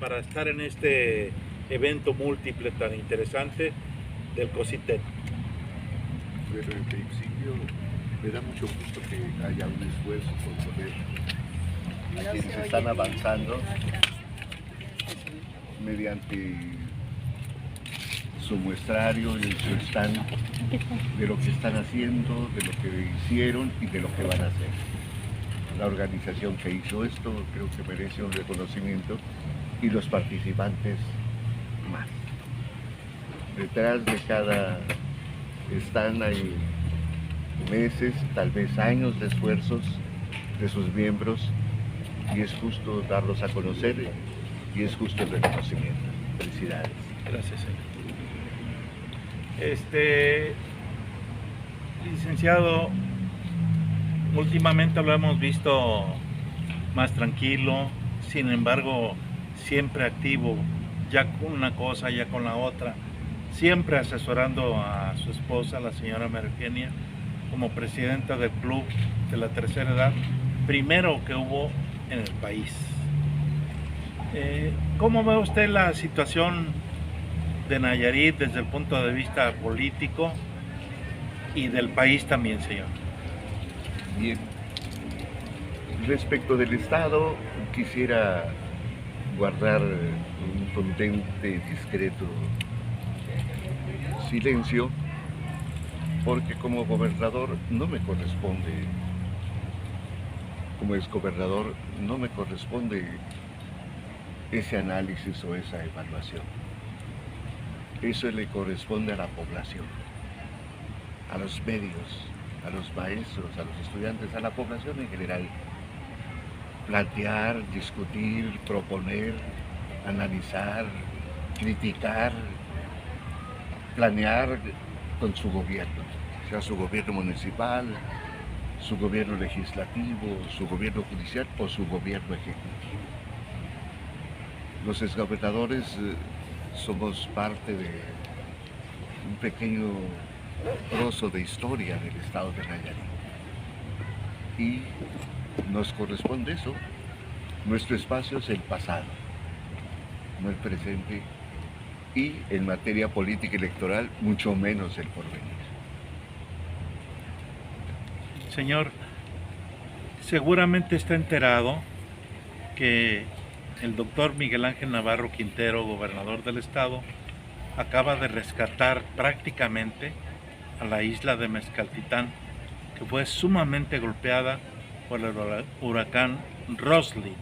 para estar en este evento múltiple tan interesante del COCITEC? Pero en principio me da mucho gusto que haya un esfuerzo por poder a quienes están avanzando mediante su muestrario y su stand de lo que están haciendo, de lo que hicieron y de lo que van a hacer. La organización que hizo esto creo que merece un reconocimiento y los participantes más. Detrás de cada stand hay meses, tal vez años de esfuerzos de sus miembros y es justo darlos a conocer y es justo el reconocimiento. Felicidades. Gracias, señor. Licenciado, últimamente lo hemos visto más tranquilo, sin embargo, siempre activo, ya con una cosa, ya con la otra, siempre asesorando a su esposa, la señora María Eugenia, como presidenta del club de la tercera edad, primero que hubo en el país. ¿Cómo ve usted la situación de Nayarit desde el punto de vista político y del país también, señor? Bien. Respecto del Estado, quisiera guardar un prudente, discreto silencio, porque como gobernador no me corresponde, como exgobernador no me corresponde ese análisis o esa evaluación. Eso le corresponde a la población, a los medios, a los maestros, a los estudiantes, a la población en general. Plantear, discutir, proponer, analizar, criticar, planear con su gobierno, sea su gobierno municipal, su gobierno legislativo, su gobierno judicial o su gobierno ejecutivo. Los exgobernadores somos parte de un pequeño trozo de historia del estado de Nayarit. Y nos corresponde eso. Nuestro espacio es el pasado, no el presente, y en materia política y electoral, mucho menos el porvenir. Señor, seguramente está enterado que el doctor Miguel Ángel Navarro Quintero, gobernador del estado, acaba de rescatar prácticamente a la isla de Mezcaltitán, que fue sumamente golpeada por el huracán Rosly.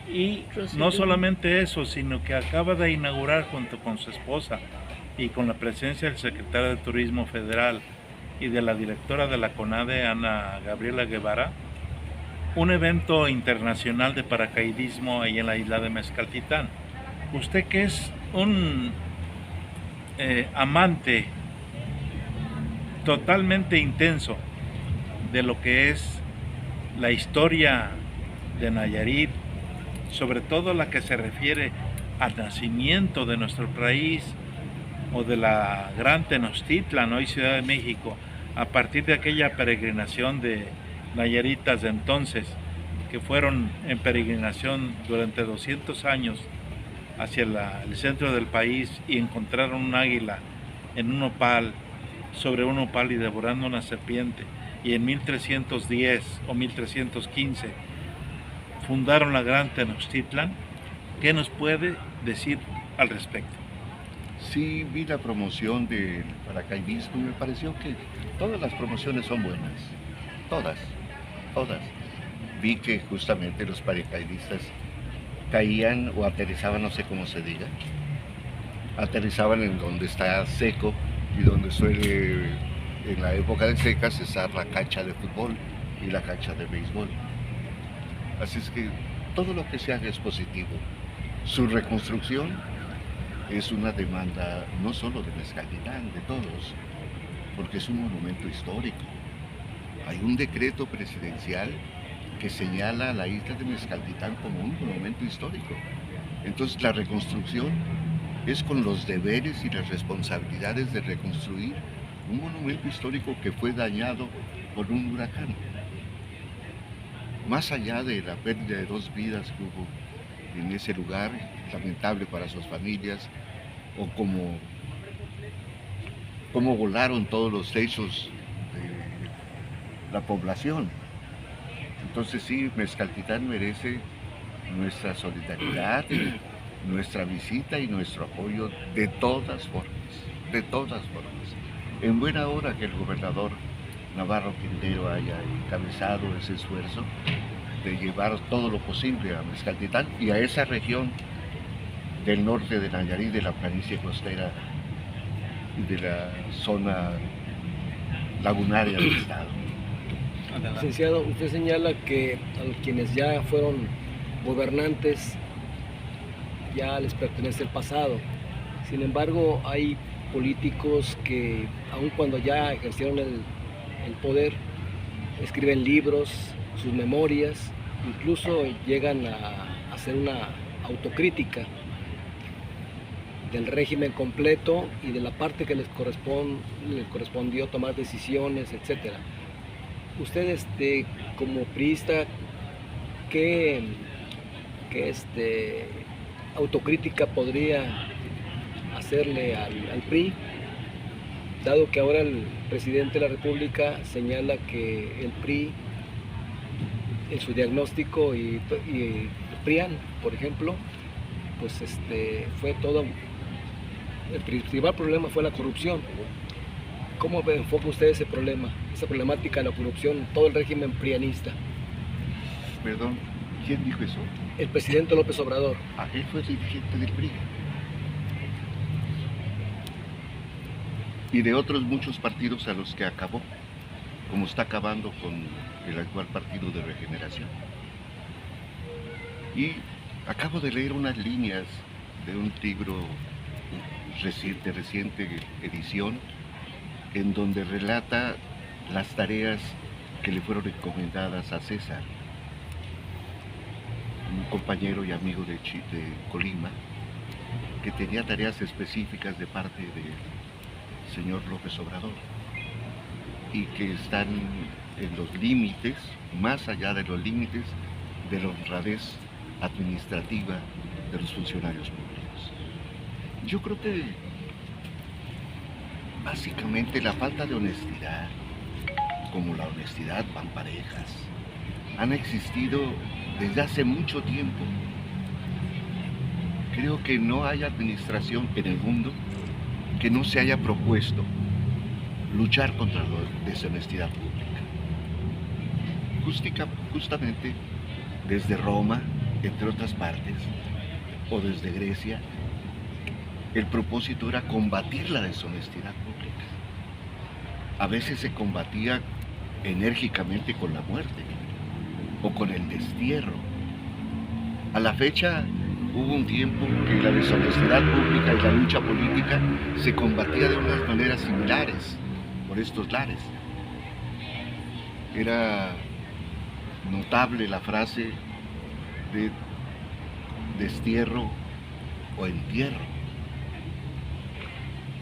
Y no solamente eso, sino que acaba de inaugurar junto con su esposa y con la presencia del secretario de Turismo Federal y de la directora de la CONADE, Ana Gabriela Guevara, un evento internacional de paracaidismo ahí en la isla de Mezcaltitán. Usted, que es un amante totalmente intenso de lo que es la historia de Nayarit, sobre todo la que se refiere al nacimiento de nuestro país o de la Gran Tenochtitlan, hoy Ciudad de México, a partir de aquella peregrinación de nayaritas de entonces, que fueron en peregrinación durante 200 años hacia el centro del país y encontraron un águila en un opal, sobre un opal y devorando una serpiente, y en 1310 o 1315 fundaron la Gran Tenochtitlan. ¿Qué nos puede decir al respecto? Sí, vi la promoción del paracaidismo y me pareció que todas las promociones son buenas, todas. Vi que justamente los paracaidistas caían o aterrizaban, no sé cómo se diga, aterrizaban en donde está seco y donde suele en la época de secas estar la cancha de fútbol y la cancha de béisbol. Así es que todo lo que se haga es positivo. Su reconstrucción es una demanda no solo de Mezcaltitán, de todos, porque es un monumento histórico. Hay un decreto presidencial que señala a la isla de Mezcaltitán como un monumento histórico. Entonces la reconstrucción es con los deberes y las responsabilidades de reconstruir un monumento histórico que fue dañado por un huracán. Más allá de la pérdida de 2 vidas que hubo, en ese lugar, lamentable para sus familias, o cómo volaron todos los techos de la población. Entonces sí, Mezcaltitán merece nuestra solidaridad, nuestra visita y nuestro apoyo de todas formas, de todas formas. En buena hora que el gobernador Navarro Quintero haya encabezado ese esfuerzo de llevar todo lo posible a Mezcaltitán y a esa región del norte de Nayarit, de la planicie costera y de la zona lagunaria del estado. Licenciado, usted señala que a quienes ya fueron gobernantes ya les pertenece el pasado. Sin embargo, hay políticos que, aun cuando ya ejercieron el poder, escriben libros, sus memorias, incluso llegan a hacer una autocrítica del régimen completo y de la parte que les correspondió tomar decisiones, etcétera. Usted, como priista, ¿qué autocrítica podría hacerle al PRI, dado que ahora el presidente de la República señala que el PRI, en su diagnóstico y el PRIAN, por ejemplo, pues fue todo, el principal problema fue la corrupción? ¿Cómo enfoca usted ese problema, esa problemática de la corrupción en todo el régimen prianista? Perdón, ¿quién dijo eso? El presidente López Obrador. Él fue dirigente del PRI. Y de otros muchos partidos a los que acabó, como está acabando con el actual Partido de Regeneración. Y acabo de leer unas líneas de un libro de reciente edición, en donde relata las tareas que le fueron encomendadas a César, un compañero y amigo de Colima, que tenía tareas específicas de parte del señor López Obrador y que están en los límites, más allá de los límites de la honradez administrativa de los funcionarios públicos. Yo creo que básicamente la falta de honestidad, como la honestidad van parejas, han existido desde hace mucho tiempo. Creo que no hay administración en el mundo que no se haya propuesto luchar contra la deshonestidad pública. Justamente desde Roma, entre otras partes, o desde Grecia, el propósito era combatir la deshonestidad pública. A veces se combatía enérgicamente con la muerte o con el destierro. A la fecha hubo un tiempo que la deshonestidad pública y la lucha política se combatía de unas maneras similares por estos lares. Era notable la frase de destierro o entierro.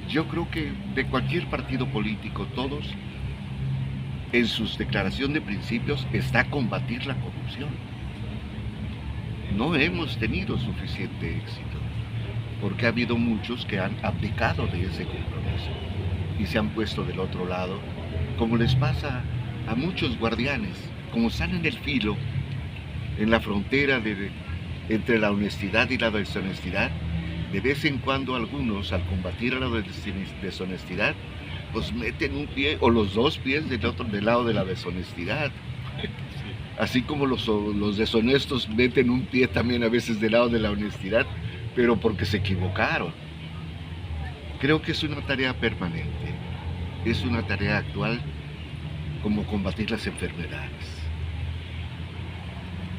Yo creo que de cualquier partido político, todos, en sus declaraciones de principios, está combatir la corrupción. No hemos tenido suficiente éxito, porque ha habido muchos que han abdicado de ese compromiso y se han puesto del otro lado, como les pasa a muchos guardianes, como están en el filo, en la frontera entre la honestidad y la deshonestidad. De vez en cuando algunos, al combatir a la deshonestidad, pues meten un pie o los dos pies del lado de la deshonestidad. Así como los deshonestos meten un pie también a veces del lado de la honestidad, pero porque se equivocaron. Creo que es una tarea permanente, es una tarea actual, como combatir las enfermedades.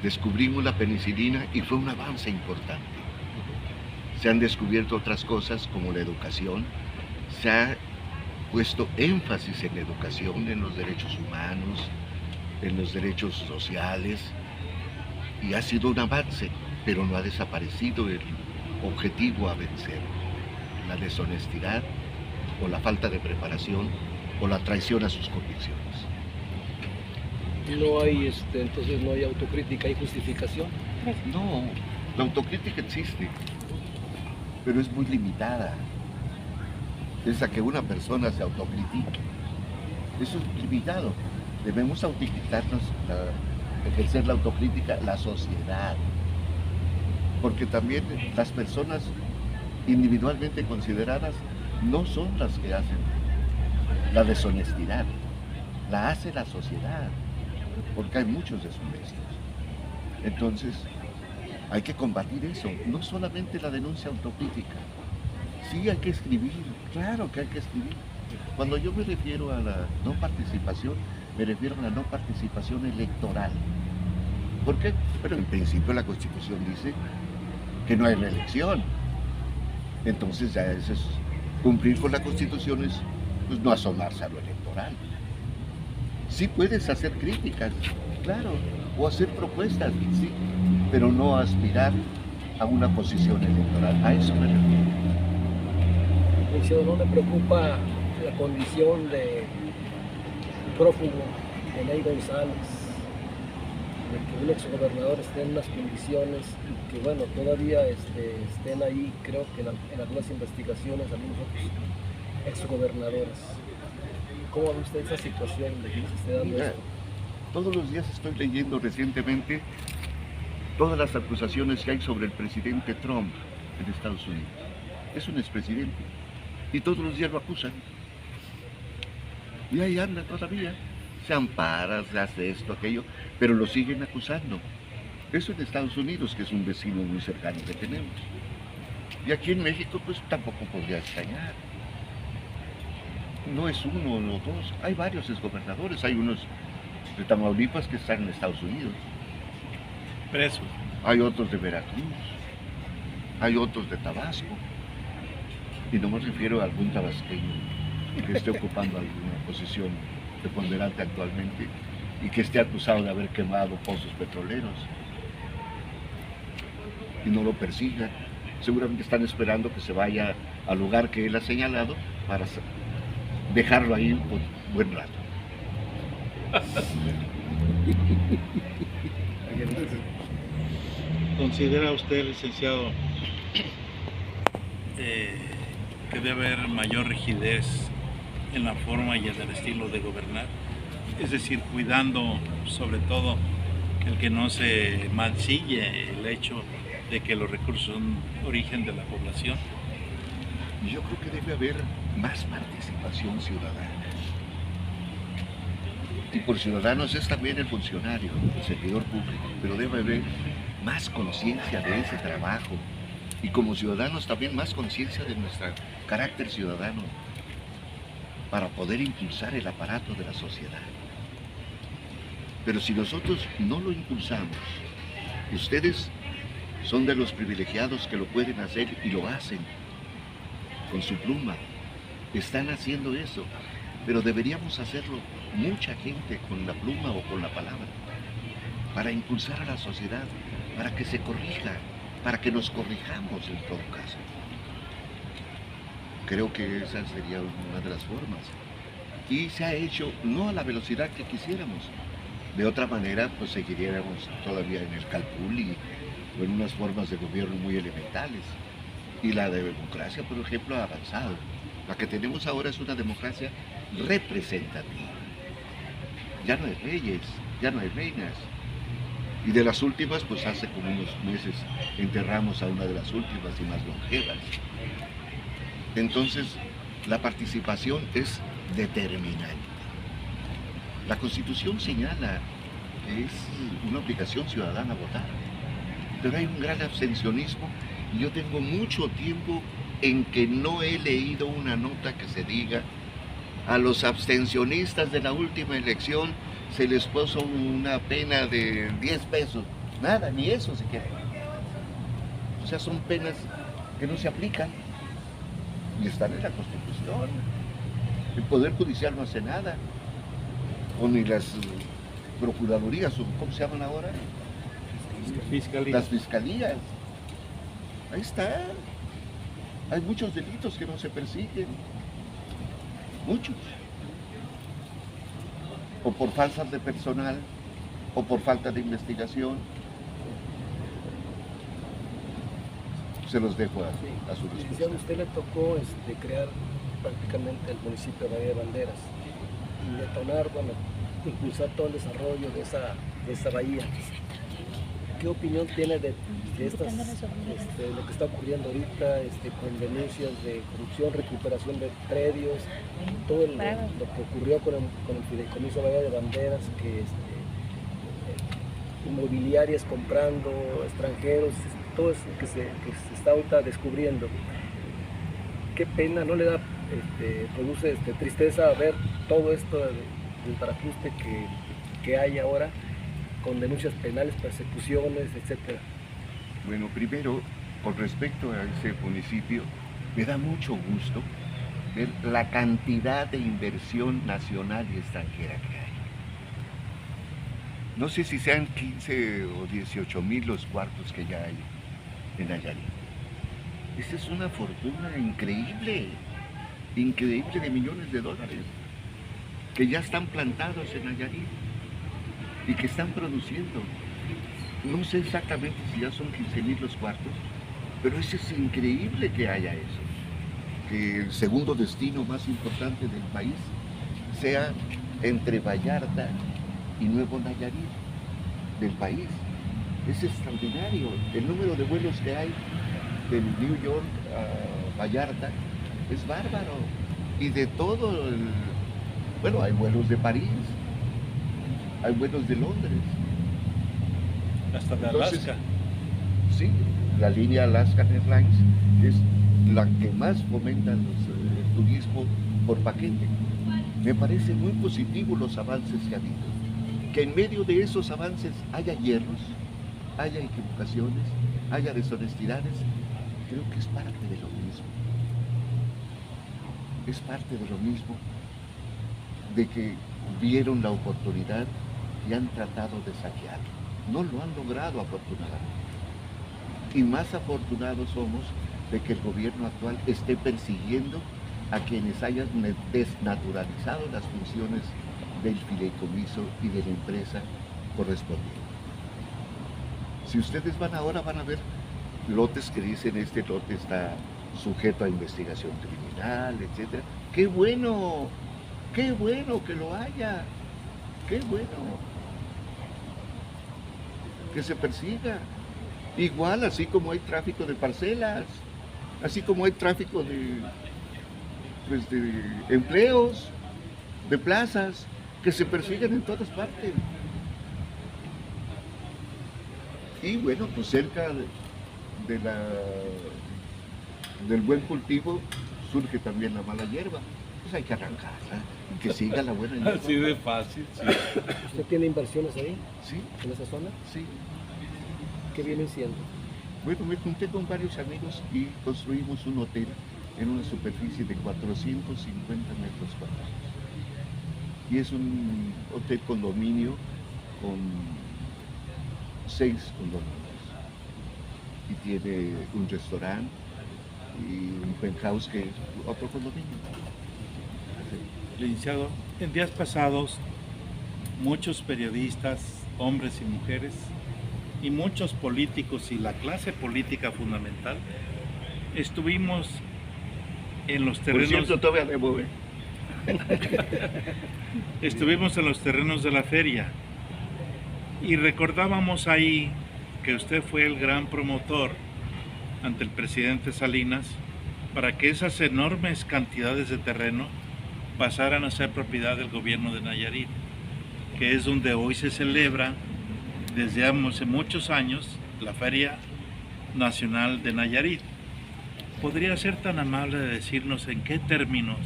Descubrimos la penicilina y fue un avance importante. Se han descubierto otras cosas como la educación, se ha puesto énfasis en la educación, en los derechos humanos, en los derechos sociales, y ha sido un avance, pero no ha desaparecido el objetivo a vencer, la deshonestidad o la falta de preparación o la traición a sus convicciones. No hay, entonces no hay autocrítica, hay justificación. No, La autocrítica existe, pero es muy limitada. Es a que una persona se autocritique. Eso es limitado. Debemos autocriticarnos, ejercer la autocrítica, la sociedad. Porque también las personas individualmente consideradas no son las que hacen la deshonestidad. La hace la sociedad, porque hay muchos deshonestos. Entonces, hay que combatir eso, no solamente la denuncia autocrítica. Sí hay que escribir, claro que hay que escribir. Cuando yo me refiero a la no participación, me refiero a la no participación electoral. ¿Por qué? Pero en principio la Constitución dice que no hay reelección. Entonces ya eso es cumplir con la Constitución, es pues, no asomarse a lo electoral. Sí puedes hacer críticas, claro, o hacer propuestas, sí, pero no aspirar a una posición electoral. A eso me refiero. Licenciado, ¿no le preocupa la condición de prófugo de Ney González? De que un exgobernador esté en unas condiciones y que, bueno, todavía estén ahí, creo que en algunas investigaciones, algunos otros exgobernadores. ¿Cómo ve usted esa situación de que se esté dando esto? Todos los días estoy leyendo recientemente todas las acusaciones que hay sobre el presidente Trump en Estados Unidos. Es un expresidente y todos los días lo acusan. Y ahí anda todavía. Se ampara, se hace esto, aquello, pero lo siguen acusando. Eso en Estados Unidos, que es un vecino muy cercano que tenemos. Y aquí en México, pues tampoco podría extrañar. No es uno o dos, hay varios exgobernadores, hay unos de Tamaulipas que están en Estados Unidos. Presos. Hay otros de Veracruz, hay otros de Tabasco. Y no me refiero a algún tabasqueño que esté ocupando alguna posición preponderante actualmente y que esté acusado de haber quemado pozos petroleros y no lo persigan. Seguramente están esperando que se vaya al lugar que él ha señalado para dejarlo ahí un buen rato. ¿Considera usted, licenciado, que debe haber mayor rigidez en la forma y en el estilo de gobernar? Es decir, cuidando sobre todo el que no se mancille el hecho de que los recursos son origen de la población. Yo creo que debe haber más participación ciudadana. Y por ciudadanos es también el funcionario, el servidor público, pero debe haber más conciencia de ese trabajo. Y como ciudadanos también más conciencia de nuestro carácter ciudadano, para poder impulsar el aparato de la sociedad. Pero si nosotros no lo impulsamos, ustedes son de los privilegiados que lo pueden hacer y lo hacen con su pluma. Están haciendo eso, pero deberíamos hacerlo mucha gente con la pluma o con la palabra, para impulsar a la sociedad, para que se corrija, para que nos corrijamos en todo caso. Creo que esa sería una de las formas. Y se ha hecho no a la velocidad que quisiéramos. De otra manera, pues seguiríamos todavía en el calpul o en unas formas de gobierno muy elementales. Y la democracia, por ejemplo, ha avanzado. La que tenemos ahora es una democracia representativa. Ya no hay reyes, ya no hay reinas. Y de las últimas, pues hace como unos meses enterramos a una de las últimas y más longevas. Entonces, la participación es determinante. La Constitución señala que es una obligación ciudadana votar, pero hay un gran abstencionismo y yo tengo mucho tiempo en que no he leído una nota que se diga a los abstencionistas de la última elección se les puso una pena de 10 pesos. Nada, ni eso siquiera. O sea, son penas que no se aplican y están en la Constitución. El Poder Judicial no hace nada, o ni las procuradurías, o ¿cómo se llaman ahora? Las fiscalías. Ahí está. Hay muchos delitos que no se persiguen. Muchos. O por faltas de personal, o por falta de investigación. se los dejo a su Licenciado, respuesta. usted le tocó crear prácticamente el municipio de Bahía de Banderas y detonar, bueno, impulsar todo el desarrollo de esa bahía. ¿Qué opinión tiene de lo que está ocurriendo ahorita, con denuncias de corrupción, recuperación de predios, todo lo que ocurrió con el fideicomiso Bahía de Banderas, que inmobiliarias comprando, extranjeros, todo eso que se está ahorita descubriendo? Qué pena, ¿no le da, produce tristeza ver todo esto del parajuste que hay ahora, con denuncias penales, persecuciones, etcétera? Bueno, primero, con respecto a ese municipio, me da mucho gusto ver la cantidad de inversión nacional y extranjera que hay. No sé si sean 15 o 18 mil los cuartos que ya hay en Nayarit. Esa es una fortuna increíble, increíble de millones de dólares, que ya están plantados en Nayarit y que están produciendo. No sé exactamente si ya son 15 mil los cuartos, pero eso es increíble que haya eso. Que el segundo destino más importante del país sea entre Vallarta y Nuevo Nayarit del país. Es extraordinario. El número de vuelos que hay del New York a Vallarta es bárbaro. Y de todo bueno, hay vuelos de París, hay vuelos de Londres. Hasta de Entonces, Alaska. Sí, la línea Alaska Airlines es la que más fomenta el turismo por paquete. Me parece muy positivo los avances que ha habido. Que en medio de esos avances haya hierros, haya equivocaciones, haya deshonestidades, creo que es parte de lo mismo. Es parte de lo mismo de que vieron la oportunidad y han tratado de saquearlo. No lo han logrado, afortunadamente. Y más afortunados somos de que el gobierno actual esté persiguiendo a quienes hayan desnaturalizado las funciones del fideicomiso y de la empresa correspondiente. Si ustedes van ahora, van a ver lotes que dicen este lote está sujeto a investigación criminal, etc. ¡Qué bueno! ¡Qué bueno que lo haya! ¡Qué bueno! Que se persiga. Igual, así como hay tráfico de parcelas, así como hay tráfico de empleos, de plazas, que se persiguen en todas partes. Y bueno, pues cerca del buen cultivo surge también la mala hierba. Pues hay que arrancarla, que siga la buena hierba. Así de fácil, sí. ¿Usted tiene inversiones ahí, Sí, en esa zona? sí. ¿Qué vienen siendo? Bueno, me junté con varios amigos y construimos un hotel en una superficie de 450 metros cuadrados. Y es un hotel condominio con 6 condominios. Y tiene un restaurante y un penthouse que es otro condominio. Licenciado, en días pasados, muchos periodistas, hombres y mujeres, y muchos políticos y la clase política fundamental, estuvimos en los Por terrenos, cierto, todavía debo, estuvimos en los terrenos de la feria y recordábamos ahí que usted fue el gran promotor ante el presidente Salinas para que esas enormes cantidades de terreno pasaran a ser propiedad del gobierno de Nayarit, que es donde hoy se celebra desde hace muchos años la Feria Nacional de Nayarit. ¿Podría ser tan amable de decirnos en qué términos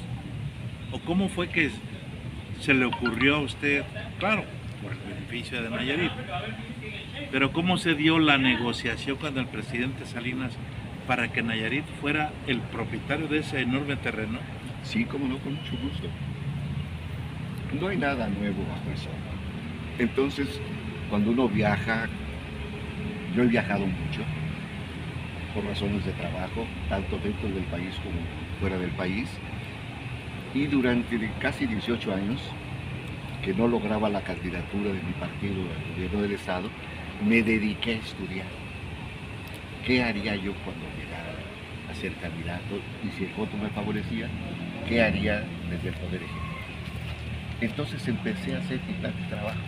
o cómo fue que se le ocurrió a usted, claro, por el beneficio de Nayarit, pero cómo se dio la negociación con el presidente Salinas para que Nayarit fuera el propietario de ese enorme terreno? Sí, cómo no, con mucho gusto. No hay nada nuevo bajo el sol. Entonces, cuando uno viaja, yo he viajado mucho por razones de trabajo, tanto dentro del país como fuera del país, y durante casi 18 años que no lograba la candidatura de mi partido al gobierno del estado, me dediqué a estudiar. ¿qué haría yo cuando llegara a ser candidato? Y si el voto me favorecía, ¿qué haría desde el Poder Ejecutivo? Entonces empecé a hacer mi plan de trabajo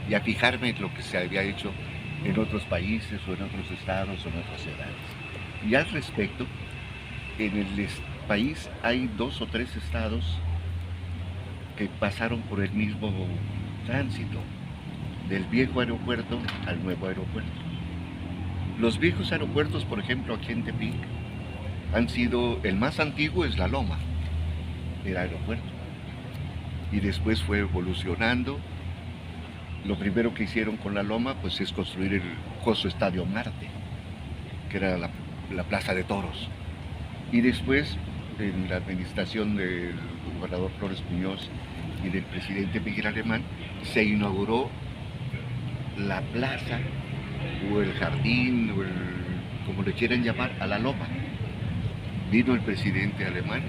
y a fijarme en lo que se había hecho en otros países o en otros estados o en otras ciudades. Y al respecto, en el país hay 2 o 3 estados que pasaron por el mismo tránsito, del viejo aeropuerto al nuevo aeropuerto. Los viejos aeropuertos, por ejemplo, aquí en Tepic, han sido, el más antiguo es La Loma, el aeropuerto. Y después fue evolucionando. Lo primero que hicieron con La Loma, pues, es construir el famoso Estadio Marte, que era la plaza de toros. Y después, en la administración del gobernador Flores Muñoz y del presidente Miguel Alemán, se inauguró la plaza, o el jardín, o como le quieran llamar, a La Loma. Vino el presidente alemán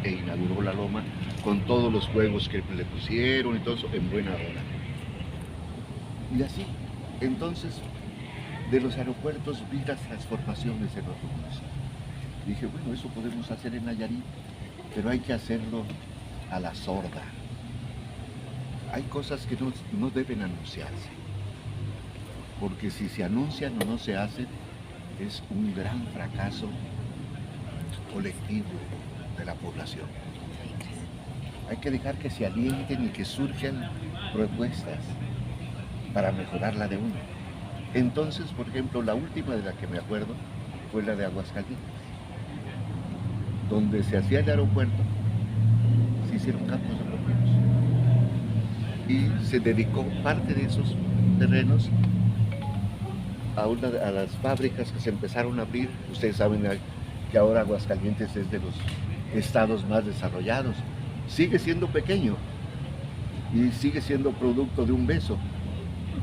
e inauguró La Loma con todos los juegos que le pusieron y todo eso en buena hora. Y así, entonces, de los aeropuertos vi las transformaciones en los municipios. Dije, bueno, eso podemos hacer en Nayarit, pero hay que hacerlo a la sorda. Hay cosas que no deben anunciarse, porque si se anuncian o no se hacen, es un gran fracaso colectivo de la población. Hay que dejar que se alienten y que surjan propuestas para mejorarla de uno. Entonces, por ejemplo, la última de la que me acuerdo fue la de Aguascalientes, donde se hacía el aeropuerto, se hicieron campos de bomberos y se dedicó parte de esos terrenos a las fábricas que se empezaron a abrir. Ustedes saben que ahora Aguascalientes es de los estados más desarrollados. Sigue siendo pequeño y sigue siendo producto de un beso,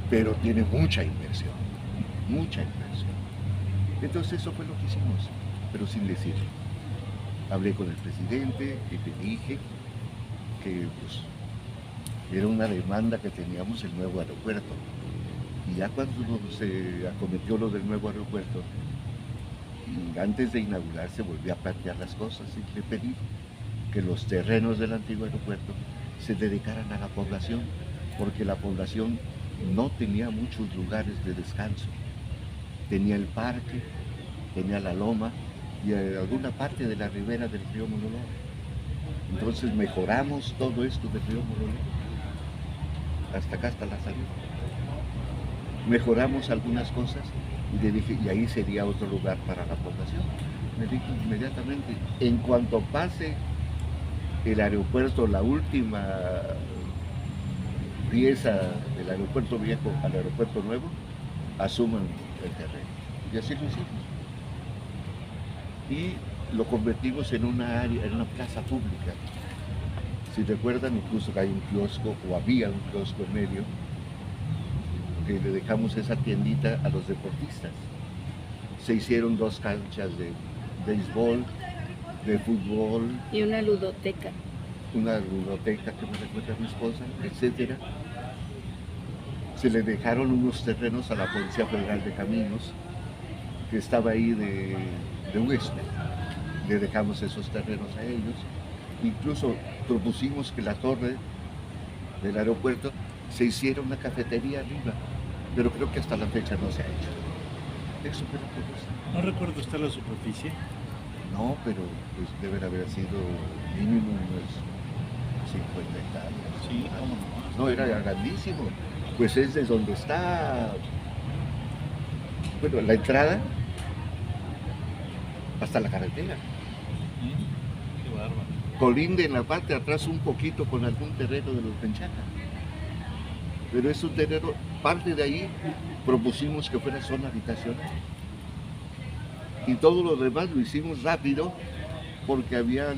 pero tiene mucha inversión, mucha inversión. Entonces eso fue lo que hicimos, pero sin decirlo. Hablé con el presidente y le dije que, pues, era una demanda que teníamos el nuevo aeropuerto. Y ya cuando se acometió lo del nuevo aeropuerto, y antes de inaugurarse volví a plantear las cosas y le pedí que los terrenos del antiguo aeropuerto se dedicaran a la población, porque la población no tenía muchos lugares de descanso. Tenía el parque, tenía la loma y alguna parte de la ribera del río Mololó. Entonces mejoramos todo esto del río Mololó, hasta acá, hasta la salida. Mejoramos algunas cosas y le dije, y ahí sería otro lugar para la población. Me dijo inmediatamente, en cuanto pase el aeropuerto, la última pieza del aeropuerto viejo al aeropuerto nuevo, asuman el terreno. Y así lo hicimos. Y lo convertimos en una área, en una plaza pública. Si recuerdan, incluso hay un kiosco, o había un kiosco en medio, que le dejamos esa tiendita a los deportistas. Se hicieron 2 canchas de béisbol, de fútbol. Y una ludoteca. Una ludoteca que me recuerda a mi esposa, etc. Se le dejaron unos terrenos a la Policía Federal de Caminos, que estaba ahí de huésped. Le dejamos esos terrenos a ellos. Incluso propusimos que la torre del aeropuerto se hiciera una cafetería arriba, pero creo que hasta la fecha no se ha hecho. Eso fue la propuesta. ¿No recuerda usted la superficie? No, pero pues deben haber sido mínimo unos 50 hectáreas. Sí, No, era grandísimo. Pues es de donde está, bueno, la entrada hasta la carretera. Qué bárbaro. Colinde en la parte de atrás un poquito con algún terreno de los Penchaca. Pero es un terreno, parte de ahí propusimos que fuera zona habitacional. Y todo lo demás lo hicimos rápido porque había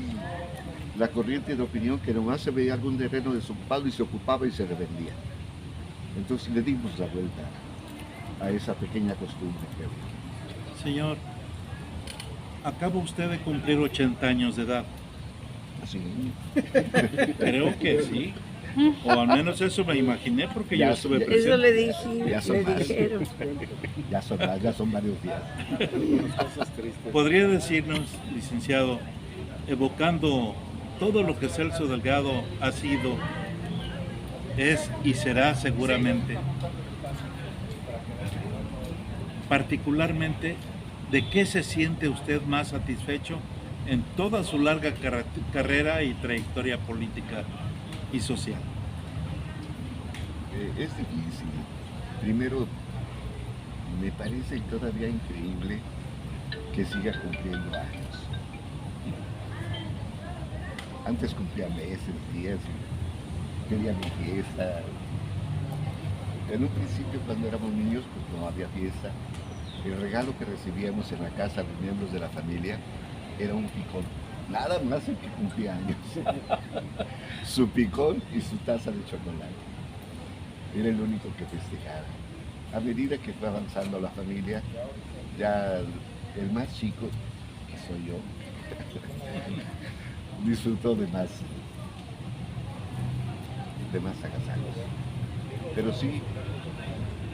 la corriente de opinión que nomás se veía algún terreno desocupado y se ocupaba y se revendía. Entonces le dimos la vuelta a esa pequeña costumbre que había. Señor, acaba usted de cumplir 80 años de edad. Así. Creo que sí. O al menos eso me imaginé porque yo Ya, estuve ya, presente. Eso le dije, Ya son le más. dijeron. Ya son varios días. ¿Podría decirnos, licenciado, evocando todo lo que Celso Delgado ha sido, es y será seguramente, particularmente, de qué se siente usted más satisfecho en toda su larga carrera y trayectoria política y social? Es difícil. Primero, me parece todavía increíble que siga cumpliendo años. Antes cumplía meses, días, y quería mi fiesta. En un principio, cuando éramos niños, pues no había fiesta. El regalo que recibíamos en la casa, los miembros de la familia, era un picón. Nada más el que cumplía años. Su picón y su taza de chocolate. Era el único que festejaba. A medida que fue avanzando la familia, ya el más chico, que soy yo, disfrutó de más agasalos. Pero sí,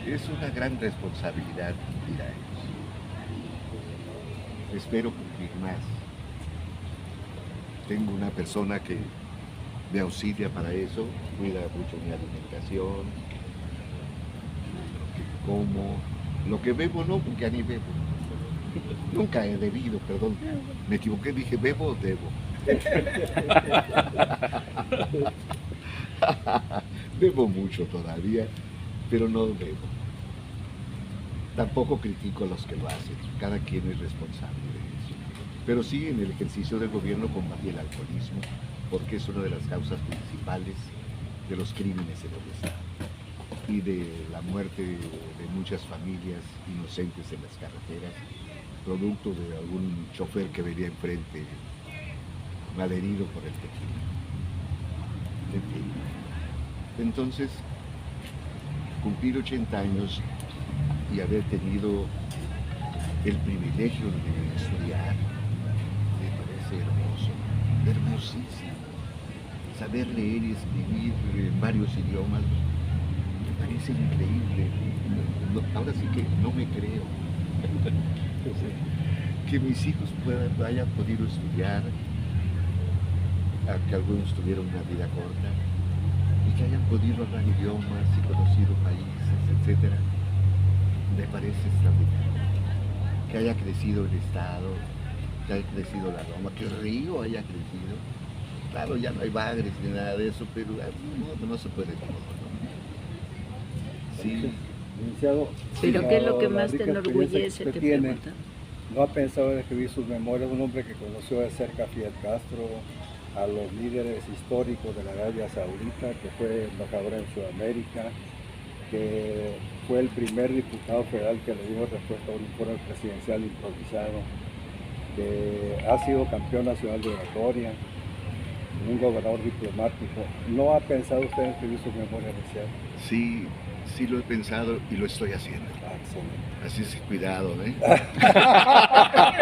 es una gran responsabilidad cumplir años. Espero cumplir más. Tengo una persona que me auxilia para eso, cuida mucho mi alimentación, lo que como, lo que bebo no, porque ya ni bebo. Nunca he bebido, perdón. Me equivoqué, dije bebo o debo. Bebo mucho todavía, pero no bebo. Tampoco critico a los que lo hacen, cada quien es responsable de eso. Pero sí, en el ejercicio del gobierno combatí el alcoholismo, porque es una de las causas principales de los crímenes en el Estado y de la muerte de muchas familias inocentes en las carreteras, producto de algún chofer que venía enfrente malherido por el tequila. En fin. Entonces, cumplir 80 años y haber tenido el privilegio de estudiar, me parece hermoso, hermosísimo. Saber leer y escribir en varios idiomas, me parece increíble. Ahora sí que no me creo. Que mis hijos hayan podido estudiar, que algunos tuvieron una vida corta, y que hayan podido hablar idiomas y conocido países, etc. Me parece extraordinario. Que haya crecido el Estado, que haya crecido la Roma, que el río haya crecido. Claro, ya no hay bagres ni nada de eso, pero no se puede todo, ¿no? Sí. Licenciado, ¿Pero qué es lo que más te rica enorgullece? experiencia que Te usted tiene, preguntan. ¿no ha pensado en escribir sus memorias? Un hombre que conoció de cerca a Fidel Castro, a los líderes históricos de la Arabia Saudita, que fue embajador en Sudamérica, que fue el primer diputado federal que le dio respuesta a un informe presidencial improvisado, que ha sido campeón nacional de oratoria, un gobernador diplomático. ¿No ha pensado usted en escribir sus memorias, licenciado? Sí lo he pensado y lo estoy haciendo. Ah, excelente. Así es, cuidado, ¿eh?